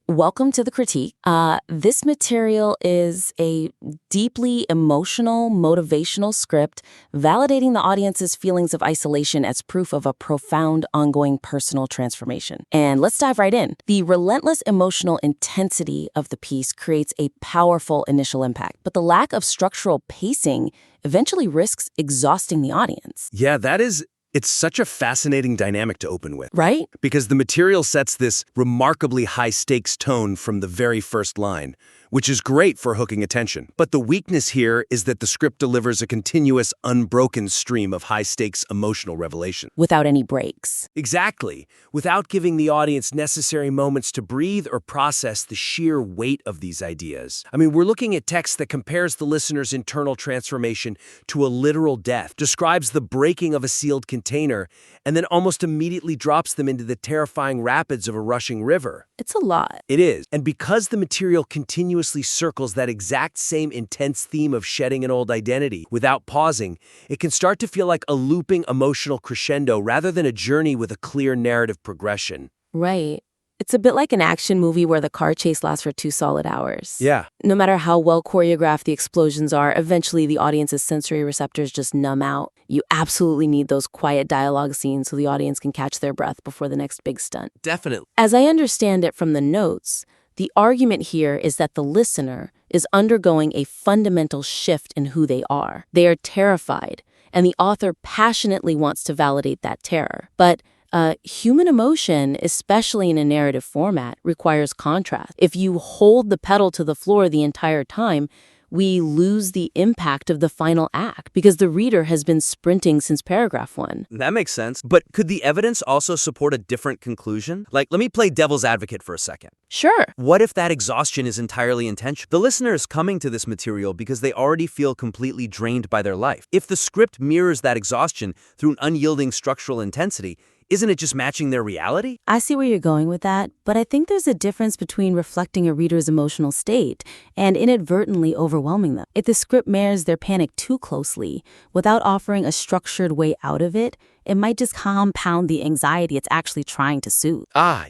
Welcome to the critique. This material is a deeply emotional, motivational script validating the audience's feelings of isolation as proof of a profound, ongoing personal transformation. And let's dive right in. The relentless emotional intensity of the piece creates a powerful initial impact, but the lack of structural pacing eventually risks exhausting the audience. Yeah, it's such a fascinating dynamic to open with. Right? Because the material sets this remarkably high-stakes tone from the very first line, which is great for hooking attention. But the weakness here is that the script delivers a continuous, unbroken stream of high-stakes emotional revelation. Without any breaks. Exactly, without giving the audience necessary moments to breathe or process the sheer weight of these ideas. I mean, we're looking at text that compares the listener's internal transformation to a literal death, describes the breaking of a sealed container, and then almost immediately drops them into the terrifying rapids of a rushing river. It's a lot. It is. And because the material continuously circles that exact same intense theme of shedding an old identity without pausing, it can start to feel like a looping emotional crescendo rather than a journey with a clear narrative progression. Right. It's a bit like an action movie where the car chase lasts for 2 solid hours. Yeah. No matter how well choreographed the explosions are, eventually the audience's sensory receptors just numb out. You absolutely need those quiet dialogue scenes so the audience can catch their breath before the next big stunt. Definitely. As I understand it from the notes, the argument here is that the listener is undergoing a fundamental shift in who they are. They are terrified, and the author passionately wants to validate that terror. But human emotion, especially in a narrative format, requires contrast. If you hold the pedal to the floor the entire time, we lose the impact of the final act because the reader has been sprinting since paragraph 1. That makes sense. But could the evidence also support a different conclusion? Like, let me play devil's advocate for a second. Sure. What if that exhaustion is entirely intentional? The listener is coming to this material because they already feel completely drained by their life. If the script mirrors that exhaustion through an unyielding structural intensity, isn't it just matching their reality? I see where you're going with that, but I think there's a difference between reflecting a reader's emotional state and inadvertently overwhelming them. If the script mirrors their panic too closely, without offering a structured way out of it, it might just compound the anxiety it's actually trying to soothe.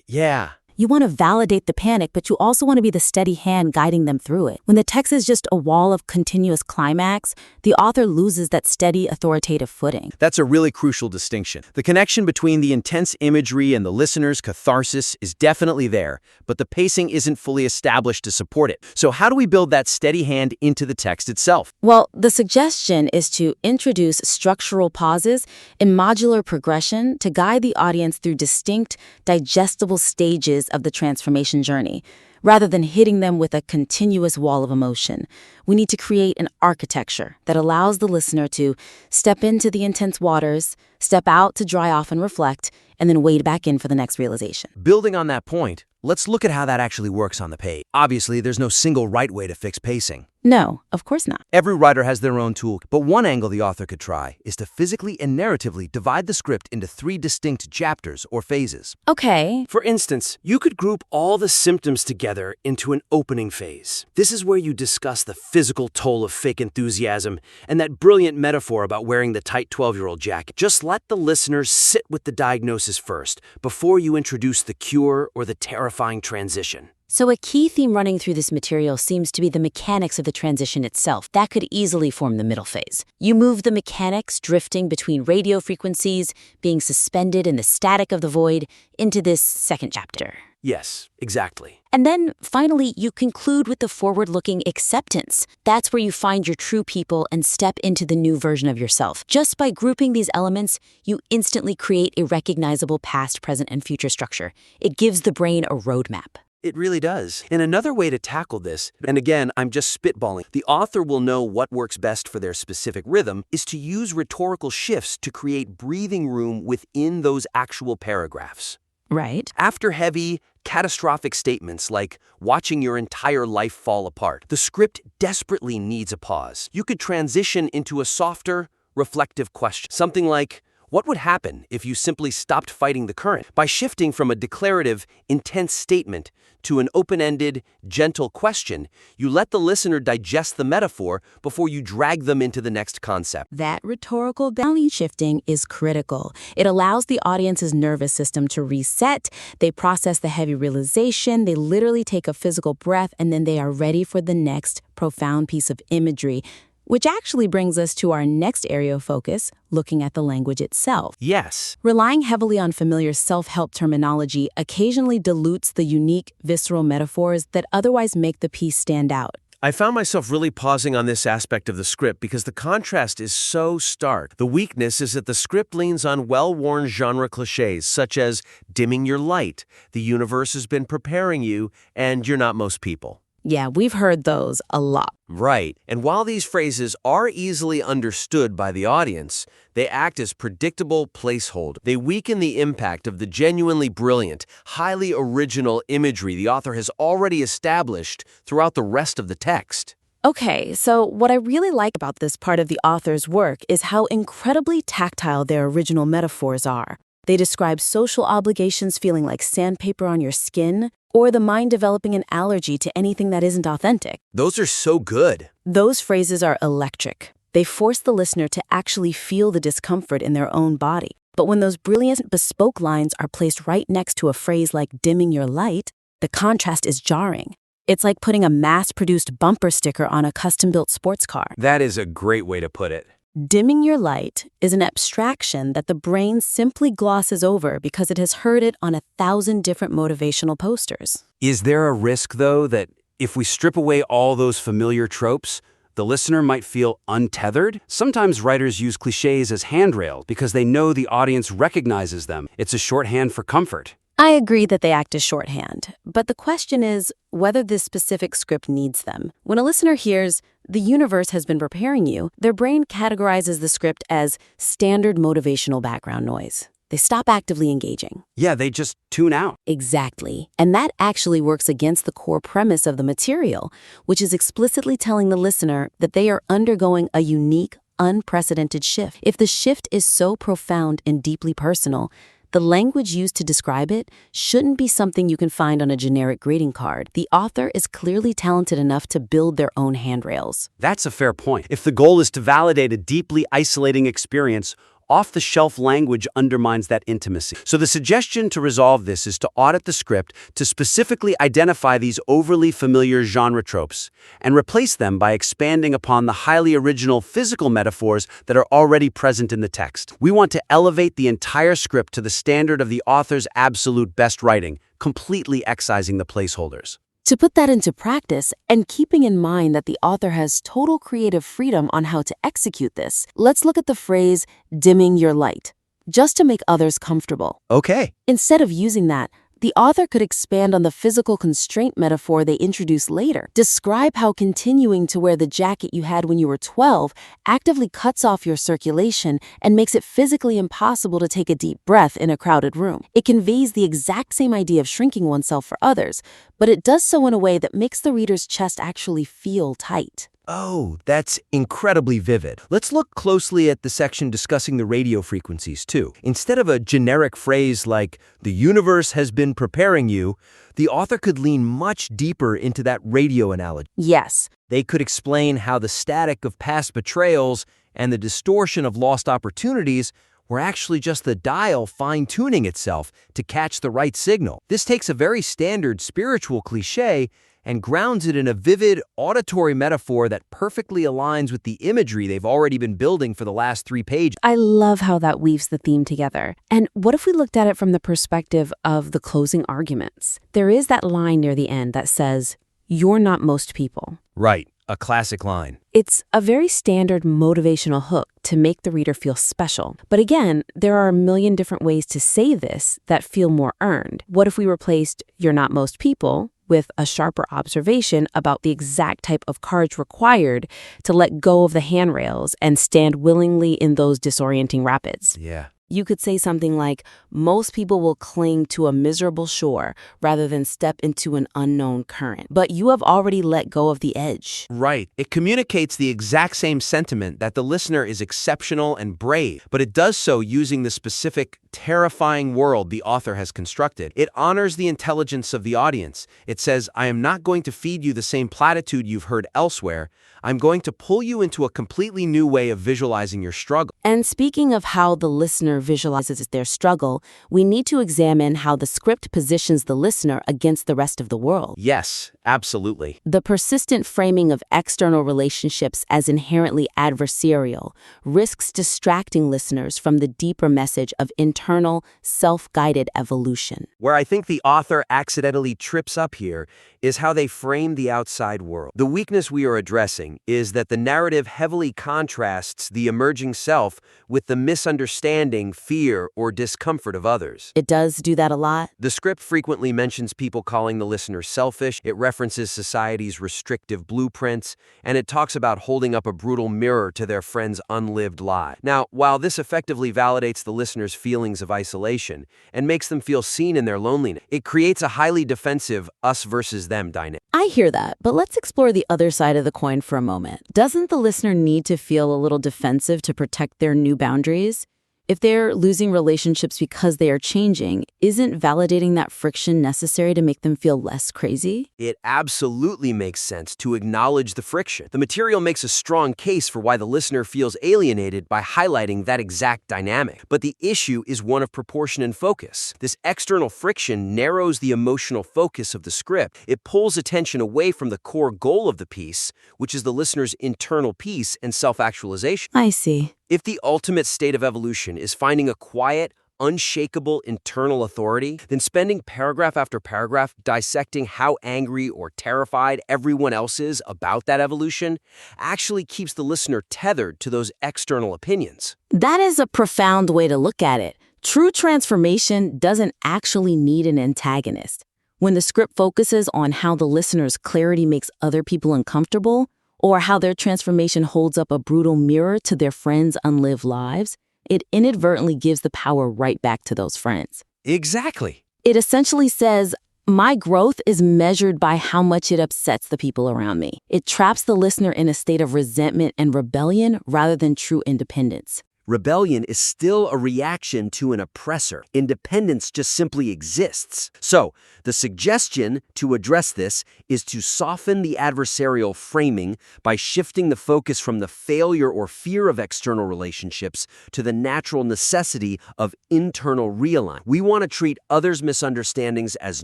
Yeah. You want to validate the panic, but you also want to be the steady hand guiding them through it. When the text is just a wall of continuous climax, the author loses that steady, authoritative footing. That's a really crucial distinction. The connection between the intense imagery and the listener's catharsis is definitely there, but the pacing isn't fully established to support it. So how do we build that steady hand into the text itself? Well, the suggestion is to introduce structural pauses in modular progression to guide the audience through distinct, digestible stages of the transformation journey, rather than hitting them with a continuous wall of emotion. We need to create an architecture that allows the listener to step into the intense waters, step out to dry off and reflect, and then wade back in for the next realization. Building on that point, let's look at how that actually works on the page. Obviously, there's no single right way to fix pacing. No, of course not. Every writer has their own tool, but one angle the author could try is to physically and narratively divide the script into 3 distinct chapters or phases. Okay. For instance, you could group all the symptoms together into an opening phase. This is where you discuss the physical toll of fake enthusiasm and that brilliant metaphor about wearing the tight 12-year-old jacket. Just let the listeners sit with the diagnosis first, before you introduce the cure or the terrifying transition. So a key theme running through this material seems to be the mechanics of the transition itself. That could easily form the middle phase. You move the mechanics drifting between radio frequencies, being suspended in the static of the void, into this second chapter. Yes, exactly. And then, finally, you conclude with the forward-looking acceptance. That's where you find your true people and step into the new version of yourself. Just by grouping these elements, you instantly create a recognizable past, present, and future structure. It gives the brain a roadmap. It really does. And another way to tackle this, and again, I'm just spitballing, the author will know what works best for their specific rhythm, is to use rhetorical shifts to create breathing room within those actual paragraphs. Right. After heavy, catastrophic statements like watching your entire life fall apart, the script desperately needs a pause. You could transition into a softer, reflective question. Something like, What would happen if you simply stopped fighting the current? By shifting from a declarative, intense statement to an open-ended, gentle question, you let the listener digest the metaphor before you drag them into the next concept. That rhetorical balance shifting is critical. It allows the audience's nervous system to reset. They process the heavy realization. They literally take a physical breath, and then they are ready for the next profound piece of imagery, which actually brings us to our next area of focus, looking at the language itself. Yes. Relying heavily on familiar self-help terminology occasionally dilutes the unique, visceral metaphors that otherwise make the piece stand out. I found myself really pausing on this aspect of the script because the contrast is so stark. The weakness is that the script leans on well-worn genre clichés such as dimming your light, the universe has been preparing you, and you're not most people. Yeah, we've heard those a lot. Right. And while these phrases are easily understood by the audience, they act as predictable placeholders. They weaken the impact of the genuinely brilliant, highly original imagery the author has already established throughout the rest of the text. Okay, so what I really like about this part of the author's work is how incredibly tactile their original metaphors are. They describe social obligations feeling like sandpaper on your skin, or the mind developing an allergy to anything that isn't authentic. Those are so good. Those phrases are electric. They force the listener to actually feel the discomfort in their own body. But when those brilliant, bespoke lines are placed right next to a phrase like dimming your light, the contrast is jarring. It's like putting a mass-produced bumper sticker on a custom-built sports car. That is a great way to put it. Dimming your light is an abstraction that the brain simply glosses over because it has heard it on 1,000 different motivational posters. Is there a risk, though, that if we strip away all those familiar tropes, the listener might feel untethered? Sometimes writers use clichés as handrails because they know the audience recognizes them. It's a shorthand for comfort. I agree that they act as shorthand, but the question is whether this specific script needs them. When a listener hears, "The universe has been preparing you," their brain categorizes the script as standard motivational background noise. They stop actively engaging. Yeah, they just tune out. Exactly. And that actually works against the core premise of the material, which is explicitly telling the listener that they are undergoing a unique, unprecedented shift. If the shift is so profound and deeply personal, the language used to describe it shouldn't be something you can find on a generic greeting card. The author is clearly talented enough to build their own handrails. That's a fair point. If the goal is to validate a deeply isolating experience, off-the-shelf language undermines that intimacy. So the suggestion to resolve this is to audit the script to specifically identify these overly familiar genre tropes and replace them by expanding upon the highly original physical metaphors that are already present in the text. We want to elevate the entire script to the standard of the author's absolute best writing, completely excising the placeholders. To put that into practice, and keeping in mind that the author has total creative freedom on how to execute this, let's look at the phrase, dimming your light, just to make others comfortable. Okay. Instead of using that, the author could expand on the physical constraint metaphor they introduce later. Describe how continuing to wear the jacket you had when you were 12 actively cuts off your circulation and makes it physically impossible to take a deep breath in a crowded room. It conveys the exact same idea of shrinking oneself for others, but it does so in a way that makes the reader's chest actually feel tight. Oh, that's incredibly vivid. Let's look closely at the section discussing the radio frequencies, too. Instead of a generic phrase like, "The universe has been preparing you," the author could lean much deeper into that radio analogy. Yes. They could explain how the static of past betrayals and the distortion of lost opportunities were actually just the dial fine-tuning itself to catch the right signal. This takes a very standard spiritual cliché and grounds it in a vivid auditory metaphor that perfectly aligns with the imagery they've already been building for the last 3 pages. I love how that weaves the theme together. And what if we looked at it from the perspective of the closing arguments? There is that line near the end that says, "You're not most people." Right, a classic line. It's a very standard motivational hook to make the reader feel special. But again, there are a million different ways to say this that feel more earned. What if we replaced "you're not most people" with a sharper observation about the exact type of courage required to let go of the handrails and stand willingly in those disorienting rapids? Yeah. You could say something like, most people will cling to a miserable shore rather than step into an unknown current. But you have already let go of the edge. Right. It communicates the exact same sentiment that the listener is exceptional and brave, but it does so using the specific, terrifying world the author has constructed. It honors the intelligence of the audience. It says, I am not going to feed you the same platitude you've heard elsewhere. I'm going to pull you into a completely new way of visualizing your struggle. And speaking of how the listener visualizes their struggle, we need to examine how the script positions the listener against the rest of the world. Yes, absolutely. The persistent framing of external relationships as inherently adversarial risks distracting listeners from the deeper message of internal, self-guided evolution. Where I think the author accidentally trips up here is how they frame the outside world. The weakness we are addressing is that the narrative heavily contrasts the emerging self with the misunderstanding, fear, or discomfort of others. It does do that a lot. The script frequently mentions people calling the listener selfish, it references society's restrictive blueprints, and it talks about holding up a brutal mirror to their friends' unlived lie. Now, while this effectively validates the listener's feelings of isolation and makes them feel seen in their loneliness, it creates a highly defensive us versus them dynamic. I hear that, but let's explore the other side of the coin for a moment. Doesn't the listener need to feel a little defensive to protect their new boundaries? If they're losing relationships because they are changing, isn't validating that friction necessary to make them feel less crazy? It absolutely makes sense to acknowledge the friction. The material makes a strong case for why the listener feels alienated by highlighting that exact dynamic. But the issue is one of proportion and focus. This external friction narrows the emotional focus of the script. It pulls attention away from the core goal of the piece, which is the listener's internal peace and self-actualization. I see. If the ultimate state of evolution is finding a quiet, unshakable internal authority, then spending paragraph after paragraph dissecting how angry or terrified everyone else is about that evolution actually keeps the listener tethered to those external opinions. That is a profound way to look at it. True transformation doesn't actually need an antagonist. When the script focuses on how the listener's clarity makes other people uncomfortable, or how their transformation holds up a brutal mirror to their friends' unlived lives, it inadvertently gives the power right back to those friends. Exactly. It essentially says, my growth is measured by how much it upsets the people around me. It traps the listener in a state of resentment and rebellion rather than true independence. Rebellion is still a reaction to an oppressor. Independence just simply exists. So, the suggestion to address this is to soften the adversarial framing by shifting the focus from the failure or fear of external relationships to the natural necessity of internal realignment. We want to treat others' misunderstandings as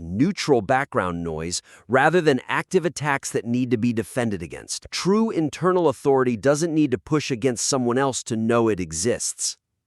neutral background noise rather than active attacks that need to be defended against. True internal authority doesn't need to push against someone else to know it exists.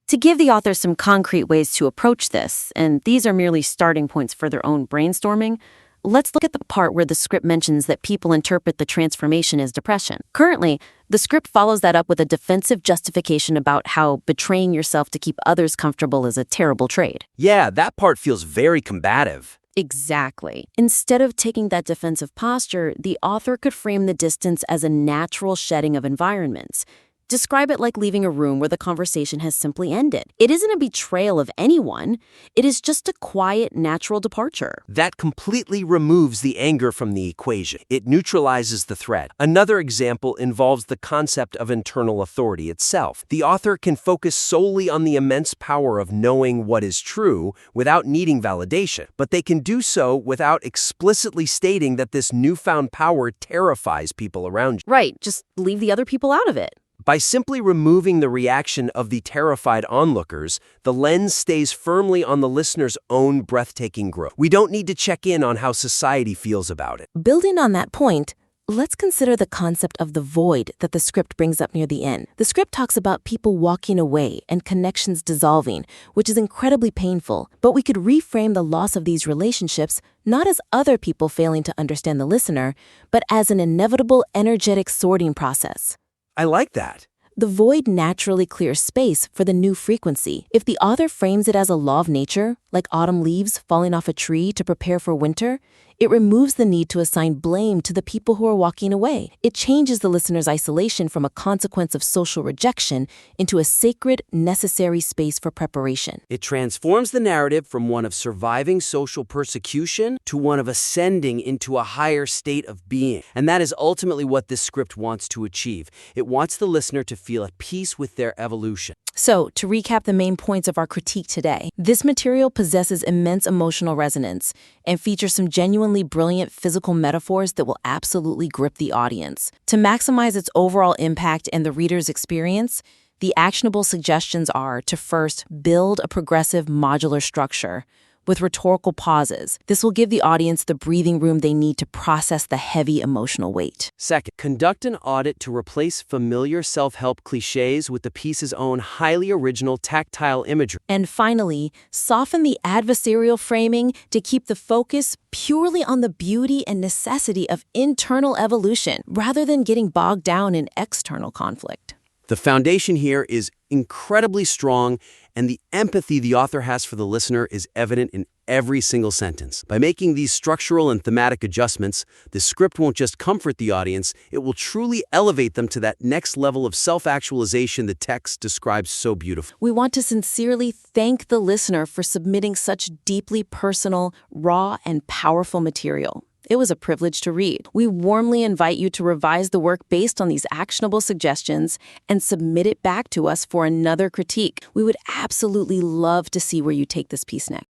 To give the author some concrete ways to approach this, and these are merely starting points for their own brainstorming, let's look at the part where the script mentions that people interpret the transformation as depression. Currently, the script follows that up with a defensive justification about how betraying yourself to keep others comfortable is a terrible trait. Yeah, that part feels very combative. Exactly. Instead of taking that defensive posture, the author could frame the distance as a natural shedding of environments. Describe it like leaving a room where the conversation has simply ended. It isn't a betrayal of anyone. It is just a quiet, natural departure. That completely removes the anger from the equation. It neutralizes the threat. Another example involves the concept of internal authority itself. The author can focus solely on the immense power of knowing what is true without needing validation, but they can do so without explicitly stating that this newfound power terrifies people around you. Right, just leave the other people out of it. By simply removing the reaction of the terrified onlookers, the lens stays firmly on the listener's own breathtaking growth. We don't need to check in on how society feels about it. Building on that point, let's consider the concept of the void that the script brings up near the end. The script talks about people walking away and connections dissolving, which is incredibly painful, but we could reframe the loss of these relationships not as other people failing to understand the listener, but as an inevitable energetic sorting process. I like that. The void naturally clears space for the new frequency. If the author frames it as a law of nature, like autumn leaves falling off a tree to prepare for winter, it removes the need to assign blame to the people who are walking away. It changes the listener's isolation from a consequence of social rejection into a sacred, necessary space for preparation. It transforms the narrative from one of surviving social persecution to one of ascending into a higher state of being. And that is ultimately what this script wants to achieve. It wants the listener to feel at peace with their evolution. So, to recap the main points of our critique today, this material possesses immense emotional resonance and features some genuinely brilliant physical metaphors that will absolutely grip the audience. To maximize its overall impact and the reader's experience, the actionable suggestions are to first build a progressive modular structure with rhetorical pauses. This will give the audience the breathing room they need to process the heavy emotional weight. Second, conduct an audit to replace familiar self-help clichés with the piece's own highly original tactile imagery. And finally, soften the adversarial framing to keep the focus purely on the beauty and necessity of internal evolution rather than getting bogged down in external conflict. The foundation here is incredibly strong, and the empathy the author has for the listener is evident in every single sentence. By making these structural and thematic adjustments, the script won't just comfort the audience, it will truly elevate them to that next level of self-actualization the text describes so beautifully. We want to sincerely thank the listener for submitting such deeply personal, raw, and powerful material. It was a privilege to read. We warmly invite you to revise the work based on these actionable suggestions and submit it back to us for another critique. We would absolutely love to see where you take this piece next.